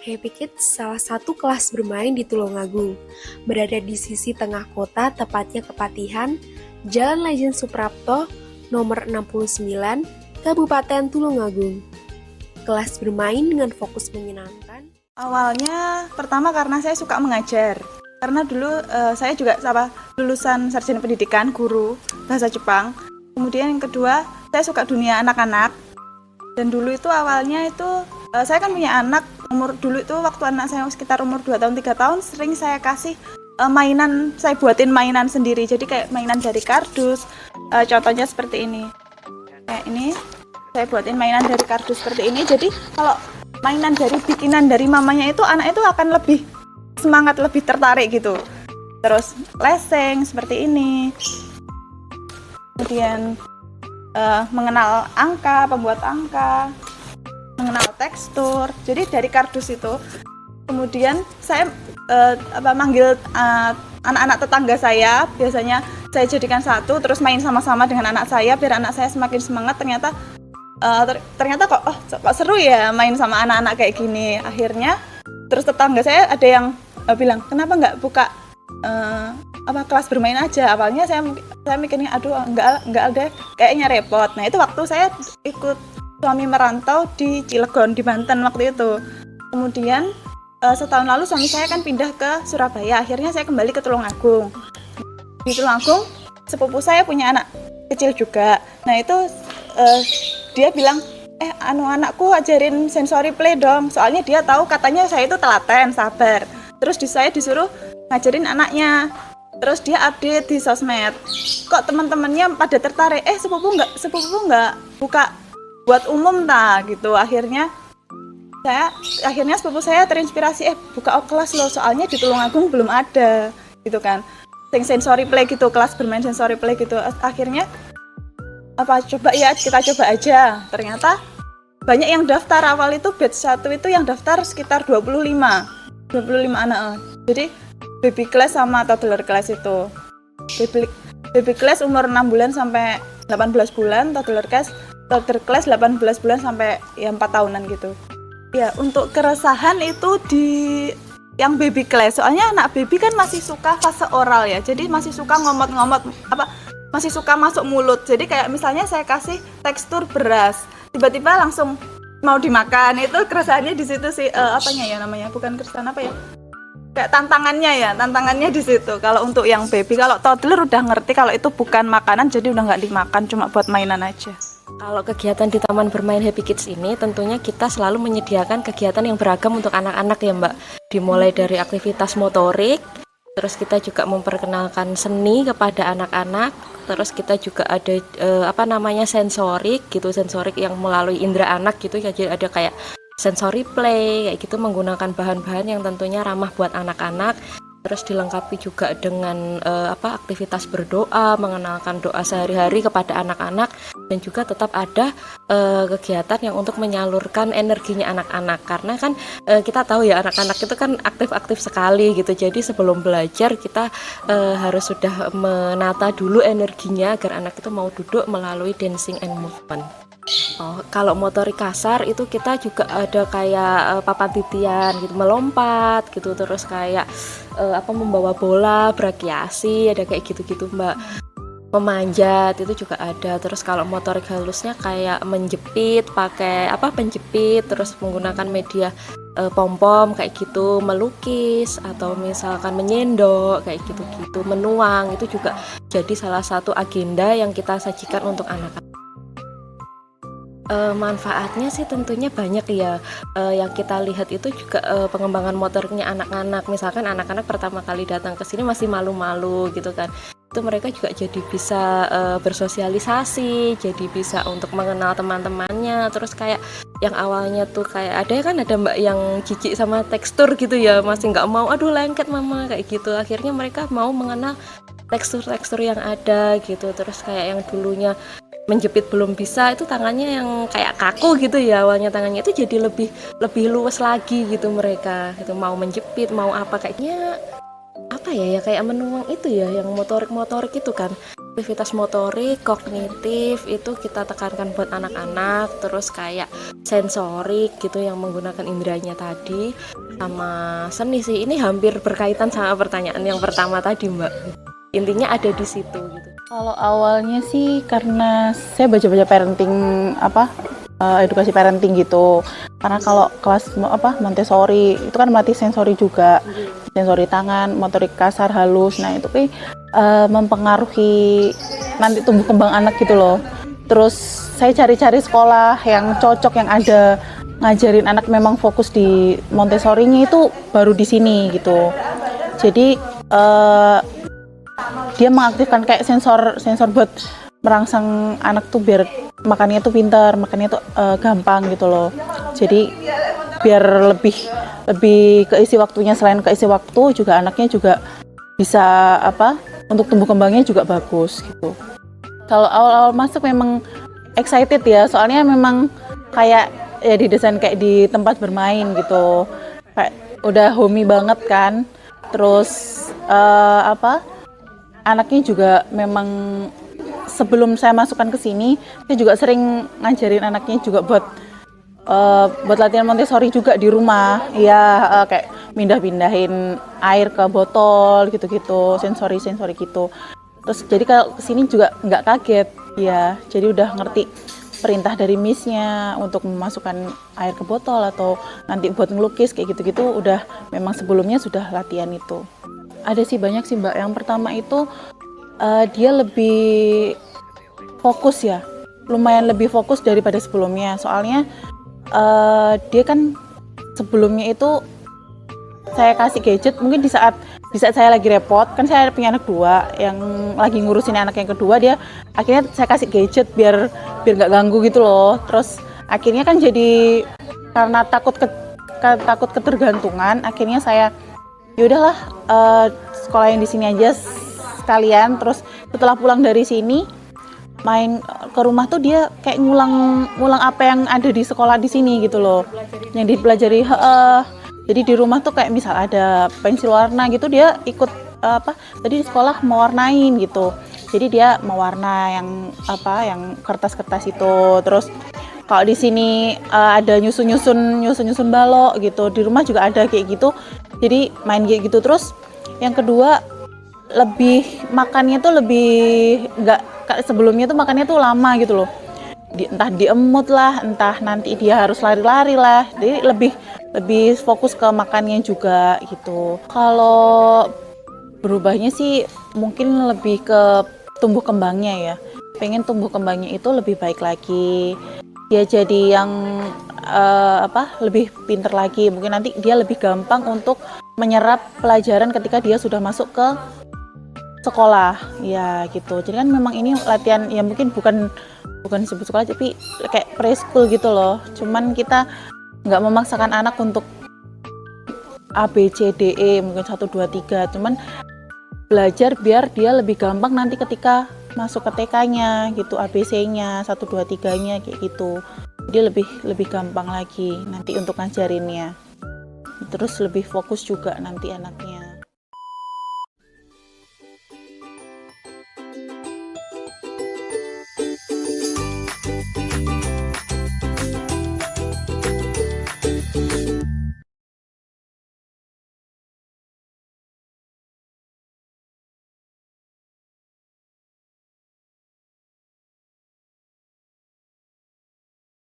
Happy Kids salah satu kelas bermain di Tulungagung. Berada di sisi tengah kota, tepatnya Kepatihan, Jalan Lejen Suprapto, nomor 69, Kabupaten Tulungagung. Kelas bermain dengan fokus menyenangkan. Awalnya pertama karena saya suka mengajar. Karena dulu saya juga lulusan sarjana pendidikan, guru bahasa Jepang. Kemudian yang kedua, saya suka dunia anak-anak. Dan dulu itu awalnya itu saya kan punya anak dulu itu waktu anak saya sekitar umur 2 tahun 3 tahun sering saya kasih mainan, saya buatin mainan sendiri. Jadi kayak mainan dari kardus. Contohnya seperti ini. Kayak ini saya buatin mainan dari kardus seperti ini. Jadi kalau mainan dari bikinan dari mamanya itu anak itu akan lebih semangat, lebih tertarik gitu. Terus leseng seperti ini. Kemudian mengenal angka, pembuat angka, mengenal tekstur. Jadi dari kardus itu kemudian saya manggil anak-anak tetangga saya, biasanya saya jadikan satu terus main sama-sama dengan anak saya biar anak saya semakin semangat. Ternyata kok seru ya main sama anak-anak kayak gini. Akhirnya terus tetangga saya ada yang bilang, kenapa nggak buka kelas bermain aja. Awalnya saya mikirnya aduh enggak deh, kayaknya repot. Nah itu waktu saya ikut suami merantau di Cilegon di Banten waktu itu. Kemudian setahun lalu suami saya kan pindah ke Surabaya. Akhirnya saya kembali ke Tulungagung. Di Tulungagung sepupu saya punya anak kecil juga. Nah itu dia bilang, anakku ajarin sensory play dong. Soalnya dia tahu katanya saya itu telaten, sabar. Terus saya disuruh ngajarin anaknya. Terus dia update di sosmed. Kok teman-temannya pada tertarik? Sepupu nggak buka buat umum gitu. Akhirnya sepupu saya terinspirasi buka kelas loh, soalnya di Tulungagung belum ada gitu kan. Sensory play gitu, kelas bermain sensory play gitu. Akhirnya kita coba aja. Ternyata banyak yang daftar. Awal itu batch 1 itu yang daftar sekitar 25 anak. Jadi baby class sama toddler class itu. Baby class umur 6 bulan sampai 18 bulan, toddler class 18 bulan sampai 4 tahunan gitu. Ya, untuk keresahan itu di yang baby class. Soalnya anak baby kan masih suka fase oral ya. Jadi masih suka ngomot-ngomot masih suka masuk mulut. Jadi kayak misalnya saya kasih tekstur beras, tiba-tiba langsung mau dimakan. Itu keresahannya di situ sih. Bukan keresahan kayak tantangannya di situ. Kalau untuk yang baby, kalau toddler udah ngerti kalau itu bukan makanan, jadi udah nggak dimakan, cuma buat mainan aja. Kalau kegiatan di Taman Bermain Happy Kids ini tentunya kita selalu menyediakan kegiatan yang beragam untuk anak-anak ya Mbak. Dimulai dari aktivitas motorik, terus kita juga memperkenalkan seni kepada anak-anak, terus kita juga ada sensorik gitu, sensorik yang melalui indera anak gitu ya. Jadi ada kayak sensory play kayak gitu, menggunakan bahan-bahan yang tentunya ramah buat anak-anak. Terus dilengkapi juga dengan aktivitas berdoa, mengenalkan doa sehari-hari kepada anak-anak, dan juga tetap ada kegiatan yang untuk menyalurkan energinya anak-anak, karena kan kita tahu ya anak-anak itu kan aktif-aktif sekali gitu. Jadi sebelum belajar kita harus sudah menata dulu energinya agar anak itu mau duduk melalui dancing and movement. Kalau motorik kasar itu kita juga ada kayak papan titian gitu, melompat gitu, terus kayak membawa bola, berakiasi, ada kayak gitu-gitu Mbak. Memanjat itu juga ada. Terus kalau motorik halusnya kayak menjepit, pakai penjepit, terus menggunakan media pom-pom kayak gitu, melukis atau misalkan menyendok kayak gitu-gitu, menuang, itu juga jadi salah satu agenda yang kita sajikan untuk anak-anak. Manfaatnya sih tentunya banyak ya. Yang kita lihat itu juga pengembangan motoriknya anak-anak. Misalkan anak-anak pertama kali datang ke sini masih malu-malu gitu kan. Itu mereka juga jadi bisa bersosialisasi, jadi bisa untuk mengenal teman-temannya. Terus kayak yang awalnya tuh kayak ada Mbak yang jijik sama tekstur gitu ya, masih nggak mau, aduh lengket mama kayak gitu. Akhirnya mereka mau mengenal tekstur-tekstur yang ada gitu. Terus kayak yang dulunya menjepit belum bisa, itu tangannya yang kayak kaku gitu ya, awalnya tangannya itu jadi lebih luas lagi gitu. Mereka itu mau menjepit, mau kayaknya kayak menuang itu ya, yang motorik itu kan aktivitas motorik, kognitif itu kita tekankan buat anak-anak, terus kayak sensorik gitu yang menggunakan inderanya tadi, sama seni sih. Ini hampir berkaitan sama pertanyaan yang pertama tadi, Mbak. Intinya ada di situ gitu. Kalau awalnya sih karena saya baca-baca parenting edukasi parenting gitu. Karena kalau kelas Montessori itu kan melatih sensori juga, sensori tangan, motorik kasar, halus. Nah itu mempengaruhi nanti tumbuh kembang anak gitu loh. Terus saya cari-cari sekolah yang cocok, yang ada ngajarin anak memang fokus di Montessori-nya itu baru di sini gitu. Jadi dia mengaktifkan kayak sensor buat merangsang anak tuh biar makannya tuh pintar, makannya tuh gampang gitu loh. Jadi biar lebih keisi waktunya, selain keisi waktu juga anaknya juga bisa untuk tumbuh kembangnya juga bagus gitu. Kalau awal-awal masuk memang excited ya, soalnya memang kayak ya didesain kayak di tempat bermain gitu, kayak udah homey banget kan. Terus anaknya juga memang sebelum saya masukkan ke sini, saya juga sering ngajarin anaknya juga buat latihan Montessori juga di rumah. Ya kayak pindah-pindahin air ke botol gitu-gitu, sensori gitu. Terus jadi kalau kesini juga nggak kaget ya, jadi udah ngerti perintah dari miss-nya untuk memasukkan air ke botol atau nanti buat ngelukis kayak gitu-gitu, udah memang sebelumnya sudah latihan itu. Ada sih banyak sih Mbak. Yang pertama itu dia lebih fokus ya, lumayan lebih fokus daripada sebelumnya. Soalnya dia kan sebelumnya itu saya kasih gadget mungkin di saat saya lagi repot, kan saya punya anak dua, yang lagi ngurusin anak yang kedua, dia akhirnya saya kasih gadget biar nggak ganggu gitu loh. Terus akhirnya kan jadi karena takut ketergantungan, akhirnya saya yaudahlah sekolah yang di sini aja sekalian. Terus setelah pulang dari sini main ke rumah tuh dia kayak ngulang apa yang ada di sekolah di sini gitu loh, yang dipelajari. Jadi di rumah tuh kayak misal ada pensil warna gitu, dia ikut tadi di sekolah mewarnain gitu. Jadi dia mewarna yang kertas-kertas itu. Terus kalau di sini ada nyusun balok gitu, di rumah juga ada kayak gitu. Jadi main kayak gitu. Terus yang kedua, lebih makannya tuh lebih nggak kayak sebelumnya tuh, makannya tuh lama gitu loh. Entah diemut lah, entah nanti dia harus lari-lari lah. Jadi lebih fokus ke makannya juga gitu. Kalau berubahnya sih mungkin lebih ke tumbuh kembangnya ya. Pengen tumbuh kembangnya itu lebih baik lagi. Dia jadi yang lebih pinter lagi. Mungkin nanti dia lebih gampang untuk menyerap pelajaran ketika dia sudah masuk ke sekolah ya gitu. Jadi kan memang ini latihan ya, mungkin bukan disebut sekolah tapi kayak preschool gitu loh. Cuman kita nggak memaksakan anak untuk A, B, C, D, E mungkin 1, 2, 3, cuman belajar biar dia lebih gampang nanti ketika masuk ke TK-nya gitu, ABC-nya 1, 2, 3-nya kayak gitu. Dia lebih gampang lagi nanti untuk ngajarinnya. Terus lebih fokus juga nanti anaknya.